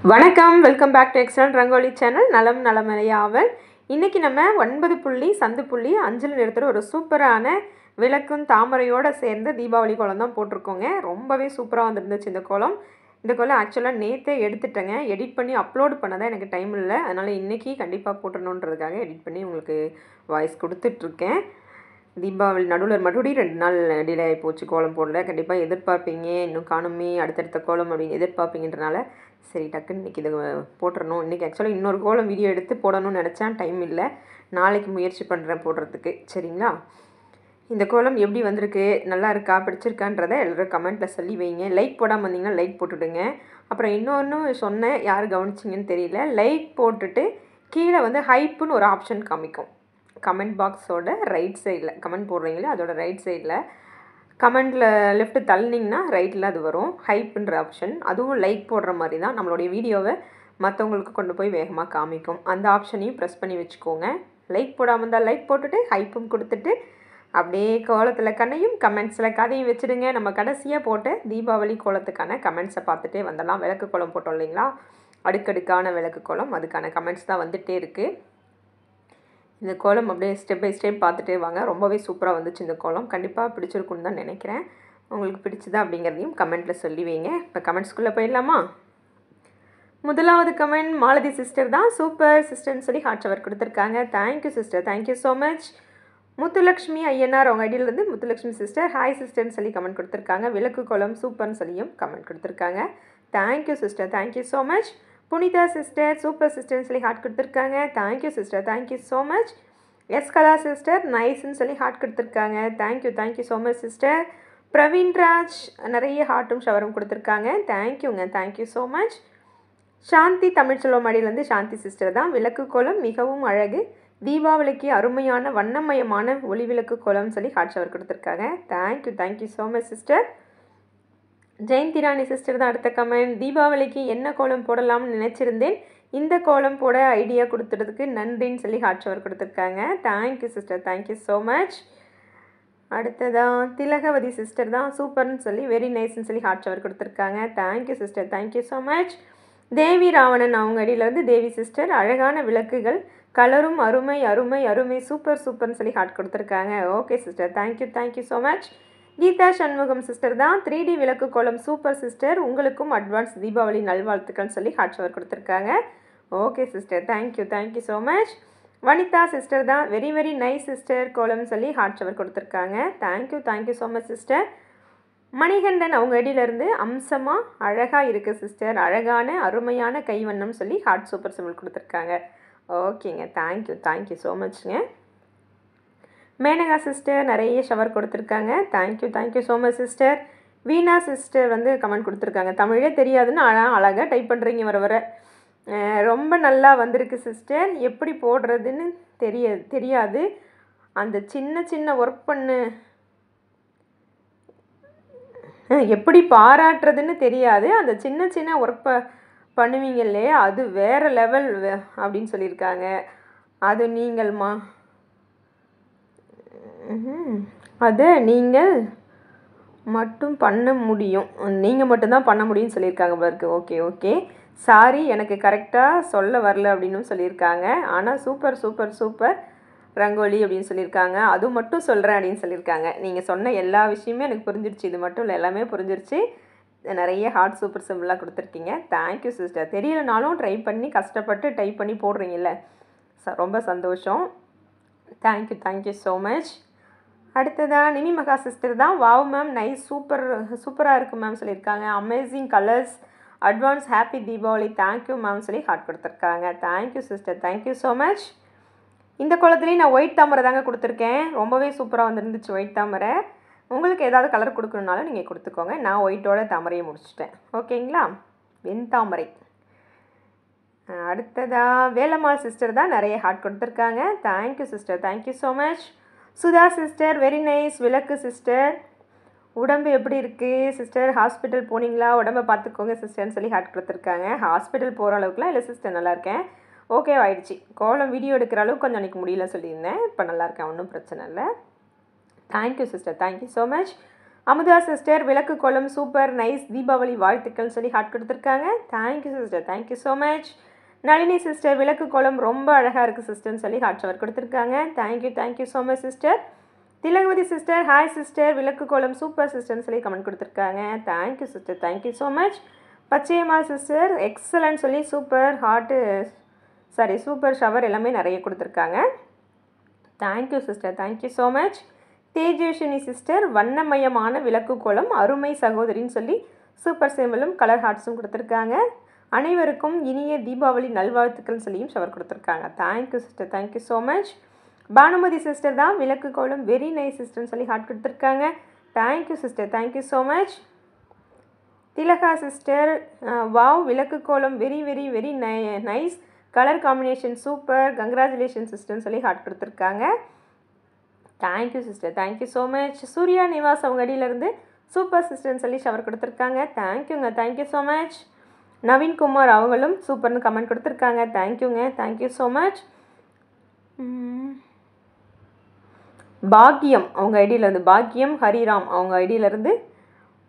வணக்கம், welcome back to excellent rangoli channel. நலம் நலமறையாவல். இன்றைக்கி நம்ம 9 புள்ளி சந்து புள்ளி 5 நிறுத்துகிற ஒரு சூப்பரான விளக்கும் தாமரையோடு சேர்ந்து தீபாவளி கோலம் தான் போட்டிருக்கோங்க. ரொம்பவே சூப்பராக வந்துருந்துச்சு இந்த கோலம். இந்த கோலம் ஆக்சுவலாக நேற்றே எடுத்துட்டேங்க. எடிட் பண்ணி அப்லோட் பண்ண தான் எனக்கு டைம் இல்லை. அதனால் இன்றைக்கி கண்டிப்பாக போட்டணுன்றதுக்காக எடிட் பண்ணி உங்களுக்கு வாய்ஸ் கொடுத்துட்ருக்கேன். தீபாவளி நடுவில் மறுபடியும் 2 நாள் டிலே ஆகி போச்சு, கோலம் போடல. கண்டிப்பாக எதிர்பார்ப்பீங்க, இன்னும் காணுமே அடுத்தடுத்த கோலம் அப்படின்னு எதிர்பார்ப்பீங்கன்றனால சரி டக்குன்னு இன்றைக்கி இதை போட்டுறணும். இன்றைக்கி ஆக்சுவலாக இன்னொரு கோலம் வீடியோ எடுத்து போடணும்னு நினச்சேன், டைம் இல்லை. நாளைக்கு முயற்சி பண்ணுறேன் போடுறதுக்கு. சரிங்களா? இந்த கோலம் எப்படி வந்திருக்கு, நல்லா இருக்கா, பிடிச்சிருக்கான்றதை எல்லோரும் கமெண்ட்டில் சொல்லி வைங்க. லைக் போடாமல் வந்தீங்கன்னா லைக் போட்டுவிடுங்க. அப்புறம் இன்னொன்று சொன்னேன், யார் கவனிச்சிங்கன்னு தெரியல. லைக் போட்டுட்டு கீழே வந்து ஹைப்புன்னு ஒரு ஆப்ஷன் காமிக்கும். கமெண்ட் பாக்ஸோட ரைட் சைடில் கமெண்ட் போடுறீங்களே அதோட ரைட் சைடில் கமெண்டில் லெஃப்ட்டு தள்ளினீங்கன்னா ரைட்டில் அது வரும், ஹைப்புன்ற ஆப்ஷன். அதுவும் லைக் போடுற மாதிரி தான் நம்மளுடைய வீடியோவை மற்றவங்களுக்கு கொண்டு போய் வேகமாக காமிக்கும். அந்த ஆப்ஷனையும் ப்ரெஸ் பண்ணி வச்சுக்கோங்க. லைக் போடாமல் இருந்தால் லைக் போட்டுட்டு ஹைப்பும் கொடுத்துட்டு அப்படியே கோலத்தில் கண்ணையும் கமெண்ட்ஸில் கதையும் வச்சுடுங்க. நம்ம கடைசியாக போட்டு தீபாவளி கோலத்துக்கான கமெண்ட்ஸை பார்த்துட்டே வந்துடலாம். விளக்கு கோலம் போட்டோம் இல்லைங்களா, அடுக்கடுக்கான விளக்கு கோலம், அதுக்கான கமெண்ட்ஸ் தான் வந்துகிட்டே இருக்குது. இந்த கோலம் அப்படியே ஸ்டெப் பை ஸ்டெப் பார்த்துட்டே வாங்க. ரொம்பவே சூப்பராக வந்துச்சு இந்த கோலம். கண்டிப்பாக பிடிச்சிருக்குன்னு தான் நினைக்கிறேன். உங்களுக்கு பிடிச்சதா அப்படிங்கிறதையும் கமெண்ட்டில் சொல்லி வைங்க. இப்போ கமெண்ட்ஸ்குள்ளே போயிடலாமா? முதலாவது கமெண்ட் மாலதி சிஸ்டர் தான். சூப்பர் சிஸ்டர்னு சொல்லி ஹார்ட் ஷவர் கொடுத்துருக்காங்க. Thank you sister, thank you so much. Muthulakshmi Ayyanar அவங்க ஐடியிலேருந்து முத்துலக்ஷ்மி சிஸ்டர் ஹாய் சிஸ்டர்னு சொல்லி கமெண்ட் கொடுத்துருக்காங்க. விளக்கு கோலம் சூப்பர்னு சொல்லியும் கமெண்ட் கொடுத்துருக்காங்க. Thank you sister, thank you so much. Punitha sister super சிஸ்டர்னு சொல்லி ஹார்ட் கொடுத்துருக்காங்க. Thank you sister, thank you so much. Eskala sister நைஸ்ன்னு சொல்லி ஹார்ட் கொடுத்துருக்காங்க. Thank you, thank you so much sister. Praveenraj நிறைய ஹார்ட்டும் ஷவரும் கொடுத்துருக்காங்க. தேங்க்யூங்க, thank you so much. Shanthi Tamilselvam அடியிலேருந்து சாந்தி சிஸ்டர் தான். விளக்கு கோலம் மிகவும் அழகு, தீபாவளிக்கு அருமையான வண்ணமயமான ஒளி விளக்கு கோலம்னு சொல்லி ஹார்ட் ஷவர் கொடுத்துருக்காங்க. Thank you, thank you so much sister. Jayanthi Rani sister தான் அடுத்த கமெண்ட். தீபாவளிக்கு என்ன கோலம் போடலாம்னு நினச்சிருந்தேன், இந்த கோலம் போட ஐடியா கொடுத்துறதுக்கு நன்றின்னு சொல்லி ஹார்ட் ஷவர் கொடுத்துருக்காங்க. Thank you sister, thank you so much. அடுத்ததான் திலகவதி சிஸ்டர் தான். சூப்பர்னு சொல்லி வெரி நைஸ்ன்னு சொல்லி ஹார்ட் ஷவர் கொடுத்துருக்காங்க. Thank you sister, thank you so much. Devi Ravanan அவங்க அடியிலேருந்து தேவி சிஸ்டர் அழகான விளக்குகள், கலரும் அருமை அருமை அருமை, சூப்பர் சூப்பர்னு சொல்லி ஹார்ட் கொடுத்துருக்காங்க. Okay sister, thank you, thank you so much. Geetha Shanmugam sister தான். 3D விளக்கு கோலம் சூப்பர் சிஸ்டர், உங்களுக்கும் அட்வான்ஸ் தீபாவளி நல்வாழ்த்துக்கள்னு சொல்லி ஹார்ட் ஷவர் கொடுத்துருக்காங்க. Okay sister, thank you, thank you so much. Vanitha sister தான். வெரி வெரி நைஸ் சிஸ்டர் கோலம்னு சொல்லி ஹார்ட் ஷவர் கொடுத்துருக்காங்க. Thank you, thank you so much sister. Manikandan அவங்க அடியிலேருந்து அம்சமாக அழகாக இருக்குது சிஸ்டர், அழகான அருமையான கைவண்ணம் சொல்லி ஹார்ட் சூப்பர் சிம்பிள் கொடுத்துருக்காங்க. ஓகேங்க, thank you, thank you so much. Menaka sister நிறைய ஷவர் கொடுத்துருக்காங்க. Thank you, thank you so much sister. Veena sister வந்து கமெண்ட் கொடுத்துருக்காங்க. தமிழே தெரியாதுன்னு அழகாக டைப் பண்ணுறீங்க வர வர. ரொம்ப நல்லா வந்திருக்கு சிஸ்டர், எப்படி போடுறதுன்னு தெரியாது, அந்த சின்ன சின்ன ஒர்க் பண்ணு எப்படி பாராட்டுறதுன்னு தெரியாது, அந்த சின்ன சின்ன ஒர்க் பண்ணுவீங்க இல்லையா, அது வேறு லெவல் அப்படின்னு சொல்லியிருக்காங்க. அது நீங்கள்மா அதை நீங்கள் மட்டும் பண்ண முடியும், நீங்கள் மட்டும்தான் பண்ண முடியும்னு சொல்லியிருக்காங்க பாருக்கு. ஓகே ஓகே, சாரி எனக்கு கரெக்டாக சொல்ல வரல அப்படின்னு சொல்லியிருக்காங்க. ஆனால் சூப்பர் சூப்பர் சூப்பர் ரங்கோலி அப்படின்னு சொல்லியிருக்காங்க. அது மட்டும் சொல்கிறேன் அப்படின்னு சொல்லியிருக்காங்க. நீங்கள் சொன்ன எல்லா விஷயமே எனக்கு புரிஞ்சிருச்சு, இது மட்டும் இல்லை எல்லாமே புரிஞ்சிருச்சு. நிறைய ஹார்ட் சூப்பர் சிம்பிளாக கொடுத்துருக்கீங்க. Thank you sister. தெரியலனாலும் ட்ரை பண்ணி கஷ்டப்பட்டு டைப் பண்ணி போடுறீங்கல்ல, ரொம்ப சந்தோஷம். Thank you, thank you so much. அடுத்ததாக நிமி மகா சிஸ்டர் தான். வாவ் மேம் நைஸ், சூப்பராக இருக்குது மேம் சொல்லியிருக்காங்க. Amazing colours, advance happy Deepavali, thank you ma'am சொல்லி ஹார்ட் கொடுத்துருக்காங்க. Thank you sister, thank you so much. இந்த கோலத்துலேயும் நான் ஒயிட் தாமரை தாங்க கொடுத்துருக்கேன். ரொம்பவே சூப்பராக வந்துருந்துச்சு ஒயிட் தாமரை. உங்களுக்கு ஏதாவது கலர் கொடுக்கணுன்னாலும் நீங்கள் கொடுத்துக்கோங்க. நான் ஒயிட்டோட தாமரையை முடிச்சிட்டேன். ஓகேங்களா? வெண்தாமரை. அடுத்ததாக வேலம்மாள் சிஸ்டர் தான் நிறைய ஹார்ட் கொடுத்துருக்காங்க. Thank you sister, thank you so much. Sudha sister very nice. விளக்கு சிஸ்டர், உடம்பு எப்படி இருக்குது சிஸ்டர், ஹாஸ்பிட்டல் போனீங்களா, உடம்பை பார்த்துக்கோங்க சிஸ்டர்னு சொல்லி ஹார்ட் கொடுத்துருக்காங்க. ஹாஸ்பிட்டல் போகிற அளவுக்குலாம் இல்லை சிஸ்டர், நல்லா இருக்கேன், ஓகே ஆகிடுச்சு. கோலம் வீடியோ எடுக்கிற அளவுக்கு கொஞ்சம் அன்றைக்கி முடியல சொல்லியிருந்தேன், இப்போ நல்லா இருக்கேன், ஒன்றும் பிரச்சனை இல்லை. Thank you sister, thank you so much. Amudha sister விளக்கு கோலம் சூப்பர் நைஸ் தீபாவளி வாழ்த்துக்கள் சொல்லி ஹார்ட் கொடுத்துருக்காங்க. Thank you sister, thank you so much. Nalini sister விளக்கு கோலம் ரொம்ப அழகாக இருக்குது சிஸ்டர்னு சொல்லி ஹார்ட் ஷவர் கொடுத்துருக்காங்க. Thank you so much sister. Thilagavathi sister hi sister விளக்கு கோலம் சூப்பர் சிஸ்டர்னு சொல்லி கமெண்ட் கொடுத்துருக்காங்க. Thank you sister, thank you so much. Pachaiyammal sister excellent சொல்லி சூப்பர் ஹார்ட்டு சூப்பர் ஷவர் எல்லாமே நிறைய கொடுத்துருக்காங்க. Thank you sister, thank you so much. Tejaswini sister வண்ணமயமான விளக்கு கோலம் அருமை சகோதரின்னு சொல்லி சூப்பர் சிம்பிளும் கலர் ஹார்ட்ஸும் கொடுத்துருக்காங்க. அனைவருக்கும் இனிய தீபாவளி நல்வாழ்த்துக்கள் சொல்லியும் ஷவர் கொடுத்துருக்காங்க. Thank you sister, thank you so much. Banumathi sister தான் விளக்கு கோலம் வெரி நைஸ் சிஸ்டர்னு சொல்லி ஹார்ட் கொடுத்துருக்காங்க. Thank you sister, thank you so much. Thilaga sister wow விளக்கு கோலம் very very very nice colour combination super congratulation சிஸ்டர்னு சொல்லி ஹார்ட் கொடுத்துருக்காங்க. Thank you sister, thank you so much. Surya Nivas அவங்க அடியிலேருந்து சூப்பர் சிஸ்டர்னு சொல்லி ஷவர் கொடுத்துருக்காங்க. தேங்க்யூங்க, தேங்க்யூ ஸோ மச். நவீன்குமார் அவங்களும் சூப்பர்னு கமெண்ட் கொடுத்துருக்காங்க. தேங்க்யூங்க, தேங்க்யூ ஸோ மச். பாக்யம் அவங்க ஐடியிலேருந்து பாக்யம் ஹரிராம் அவங்க ஐடியிலேருந்து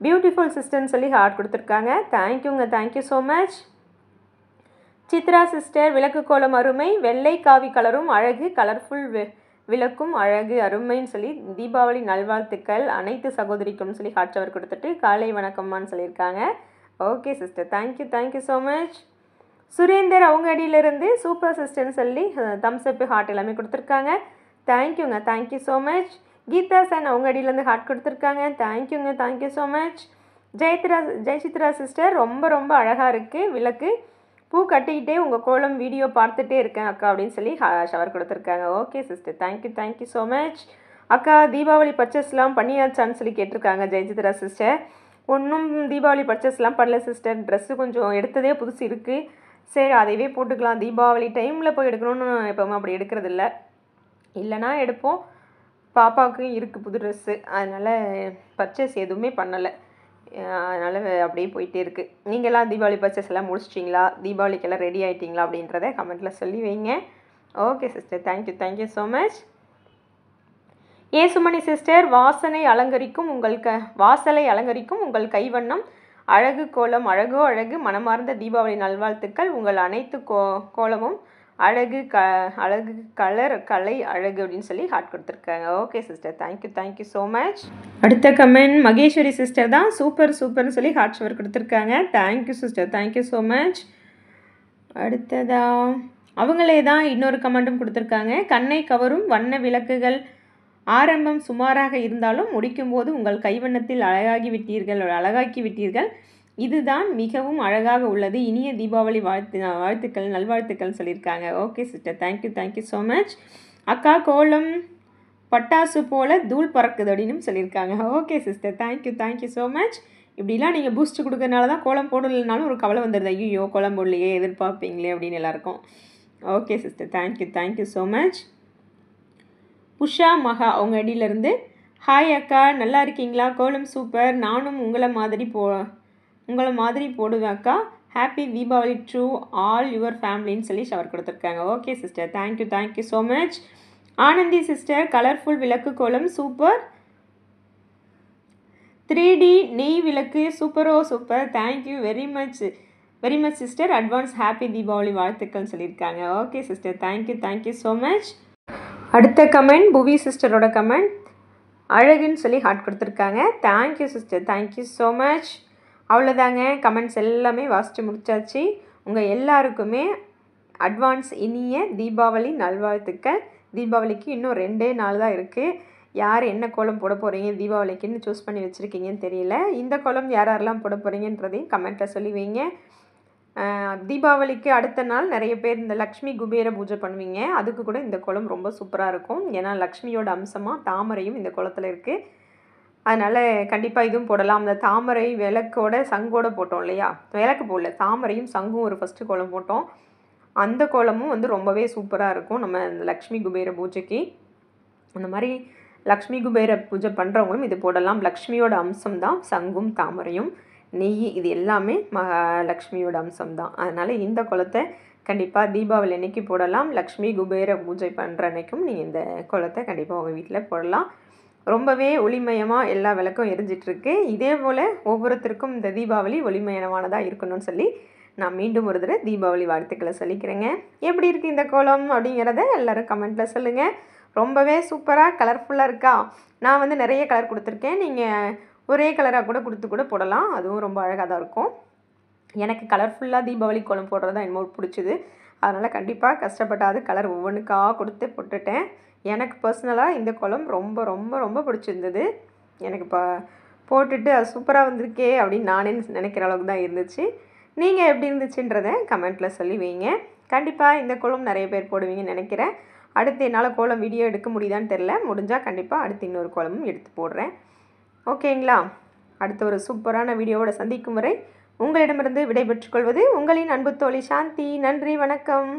பியூட்டிஃபுல் சிஸ்டர்னு சொல்லி ஹார்ட் கொடுத்துருக்காங்க. தேங்க்யூங்க, thank you so much. Chitra sister விளக்கு கோலம் அருமை வெள்ளை காவி கலரும் அழகு கலர்ஃபுல் விளக்கும் அழகு அருமைன்னு சொல்லி தீபாவளி நல்வாழ்த்துக்கள் அனைத்து சகோதரிக்கும் சொல்லி ஹார்ட் ஷவர் கொடுத்துட்டு காலை வணக்கம்மான்னு சொல்லியிருக்காங்க. Okay sister, thank you so much. Surender அவங்க அடியிலேருந்து சூப்பர் சிஸ்டர்னு சொல்லி தம்ஸ் அப் ஹார்ட் எல்லாமே கொடுத்துருக்காங்க. தேங்க்யூங்க, தேங்க்யூ ஸோ மச். கீதா சன் அவங்க அடியிலேருந்து ஹார்ட் கொடுத்துருக்காங்க. தேங்க்யூங்க, thank you so much. Jayachitra sister ரொம்ப ரொம்ப அழகாக இருக்குது விளக்கு பூ கட்டிக்கிட்டே உங்கள் கோலம் வீடியோ பார்த்துட்டே இருக்கேன் அக்கா அப்படின்னு சொல்லி ஷவர் கொடுத்துருக்காங்க. Okay sister, thank you so much. அக்கா தீபாவளி பர்ச்சேஸ்லாம் பண்ணியாச்சான்னு சொல்லி கேட்டிருக்காங்க ஜெயசித்ரா சிஸ்டர். ஒன்றும் தீபாவளி பர்ச்சேஸ்லாம் பண்ணல சிஸ்டர். ட்ரெஸ்ஸு கொஞ்சம் எடுத்ததே புதுசு இருக்குது. சரி அதையவே போட்டுக்கலாம். தீபாவளி டைமில் போய் எடுக்கணும்னு எப்போவுமே அப்படி எடுக்கிறதில்ல. இல்லைனா எடுப்போம். பாப்பாவுக்கு இருக்குது புது ட்ரெஸ்ஸு. அதனால் பர்ச்சேஸ் எதுவுமே பண்ணலை. அதனால் அப்படியே போயிட்டே இருக்குது. நீங்களாம் தீபாவளி பர்ச்சேஸ் எல்லாம் முடிச்சிட்டிங்களா? தீபாவளிக்கெல்லாம் ரெடி ஆகிட்டிங்களா அப்படின்றத கமெண்ட்டில் சொல்லி வைங்க. Okay sister, thank you so much. Yesumani sister வாசலை அலங்கரிக்கும் உங்கள் கைவண்ணம் அழகு கோலம் அழகோ அழகு மனமார்ந்த தீபாவளி நல்வாழ்த்துக்கள் உங்கள் அனைத்து கோலமும் அழகு கலர் கலை அழகு அப்படின்னு சொல்லி ஹார்ட் கொடுத்துருக்காங்க. Okay sister, thank you so much. அடுத்த கமெண்ட் மகேஸ்வரி சிஸ்டர் தான் சூப்பர்னு சொல்லி ஹார்ட் ஷவர் கொடுத்துருக்காங்க. Thank you sister, thank you so much. அடுத்ததா அவங்களே தான் இன்னொரு கமெண்ட்டும் கொடுத்துருக்காங்க. கண்ணை கவரும் வண்ண விளக்குகள் ஆரம்பம் சுமாராக இருந்தாலும் முடிக்கும்போது உங்கள் கைவண்ணத்தில் அழகாக்கி விட்டீர்கள். இதுதான் மிகவும் அழகாக உள்ளது. இனிய தீபாவளி வாழ்த்துக்கள் நல்வாழ்த்துக்கள் சொல்லியிருக்காங்க. Okay sister, thank you so much. அக்கா கோலம் பட்டாசு போல் தூள் பறக்குது அப்படின்னு சொல்லியிருக்காங்க. Okay sister, thank you so much. இப்படிலாம் நீங்கள் பூஸ்ட் கொடுக்கறனால தான் கோலம் போடலைனாலும் ஒரு கவலை வந்துடுது. ஐயோ கோலம் போடலையே எதிர்பார்ப்பீங்களே அப்படின்னு எல்லாருக்கும். Okay sister, thank you so much. Usha மகா அவங்க அடியிலேருந்து ஹாய் அக்கா நல்லா இருக்கீங்களா? கோலம் சூப்பர். நானும் உங்களை மாதிரி போடுவேன் அக்கா. Happy Deepavali to all your ஃபேமிலின்னு சொல்லி ஷவர் கொடுத்துருக்காங்க. Okay sister, thank you so much. Anandhi sister colourful விளக்கு கோலம் சூப்பர் 3D நெய் விளக்கு சூப்பர். Thank you very much sister. Advance happy Deepavali வாழ்த்துக்கள் சொல்லியிருக்காங்க. Okay sister, thank you so much. அடுத்த கமெண்ட் புவி சிஸ்டரோட கமெண்ட் அழகுன்னு சொல்லி ஹார்ட் கொடுத்துருக்காங்க. Thank you sister, thank you so much. அவ்வளோதாங்க, கமெண்ட்ஸ் எல்லாமே வாசித்து முடிச்சாச்சு. உங்கள் எல்லாருக்குமே அட்வான்ஸ் இனிய தீபாவளி நல்வாழ்த்துக்கள். தீபாவளிக்கு இன்னும் 2 நாள் தான் இருக்குது. யார் என்ன கோலம் போட போகிறீங்க தீபாவளிக்குன்னு சூஸ் பண்ணி வச்சுருக்கீங்கன்னு தெரியல. இந்த கோலம் யாரெல்லாம் போட போகிறீங்கன்றதையும் கமெண்ட்டில் சொல்லி வைங்க. தீபாவளிக்கு அடுத்த நாள் நிறைய பேர் இந்த லக்ஷ்மி குபேர பூஜை பண்ணுவீங்க. அதுக்கு கூட இந்த கோலம் ரொம்ப சூப்பராக இருக்கும். ஏன்னா லக்ஷ்மியோட அம்சமாக தாமரையும் இந்த கோலத்தில் இருக்குது. அதனால் கண்டிப்பாக இதுவும் போடலாம். அந்த தாமரை விளக்கோட சங்கோட போட்டோம் இல்லையா, விளக்கு போடல தாமரையும் சங்கும் ஒரு ஃபஸ்ட்டு கோலம் போட்டோம். அந்த கோலமும் வந்து ரொம்பவே சூப்பராக இருக்கும் நம்ம இந்த லக்ஷ்மி குபேர பூஜைக்கு. அந்த மாதிரி லக்ஷ்மி குபேர பூஜை பண்ணுறவங்களும் இது போடலாம். லக்ஷ்மியோட அம்சம் தான் சங்கும் தாமரையும் நெய், இது எல்லாமே லக்ஷ்மியோட அம்சம் தான். அதனால் இந்த கோலத்தை கண்டிப்பாக தீபாவளி அன்னைக்கு போடலாம். லக்ஷ்மி குபேர பூஜை பண்ணுற அன்னைக்கும் நீங்கள் இந்த கோலத்தை கண்டிப்பாக உங்கள் வீட்டில் போடலாம். ரொம்பவே ஒளிமயமாக எல்லா விளக்கும் எரிஞ்சிட்ருக்கு. இதே போல் ஒவ்வொருத்தருக்கும் இந்த தீபாவளி ஒளிமயமானதாக இருக்கணும்னு சொல்லி நான் மீண்டும் ஒரு தடவை தீபாவளி வாழ்த்துக்களை சொல்லிக்கிறேங்க. எப்படி இருக்குது இந்த கோலம் அப்படிங்கிறத எல்லோரும் கமெண்ட்டில் சொல்லுங்கள். ரொம்பவே சூப்பராக கலர்ஃபுல்லாக இருக்கா? நான் வந்து நிறைய கலர் கொடுத்துருக்கேன். நீங்கள் ஒரே கலராக கூட கொடுத்து கூட போடலாம். அதுவும் ரொம்ப அழகாக தான் இருக்கும். எனக்கு கலர்ஃபுல்லாக தீபாவளி கோலம் போடுறது தான் என்னமோ பிடிச்சிது. அதனால் கண்டிப்பாக கஷ்டப்பட்டாது கலர் ஒவ்வொன்றுக்காக கொடுத்து போட்டுட்டேன். எனக்கு பர்சனலாக இந்த கோலம் ரொம்ப ரொம்ப ரொம்ப பிடிச்சிருந்தது. எனக்கு போட்டுட்டு அது சூப்பராக வந்திருக்கே அப்படின்னு நானே நினைக்கிற அளவுக்கு தான் இருந்துச்சு. நீங்கள் எப்படி இருந்துச்சுன்றதை கமெண்ட்டில் சொல்லி வைங்க. கண்டிப்பாக இந்த கோலம் நிறைய பேர் போடுவீங்கன்னு நினைக்கிறேன். அடுத்து என்னால் கோலம் வீடியோ எடுக்க முடியுதான்னு தெரில. முடிஞ்சால் கண்டிப்பாக அடுத்து இன்னொரு கோலமும் எடுத்து போடுறேன். ஓகேங்களா? அடுத்த ஒரு சூப்பரான வீடியோவோட சந்திக்கும் வரை உங்களிடமிருந்து விடைபெற்றுக் கொள்வது உங்களின் அன்பு தோழி சாந்தி. நன்றி, வணக்கம்.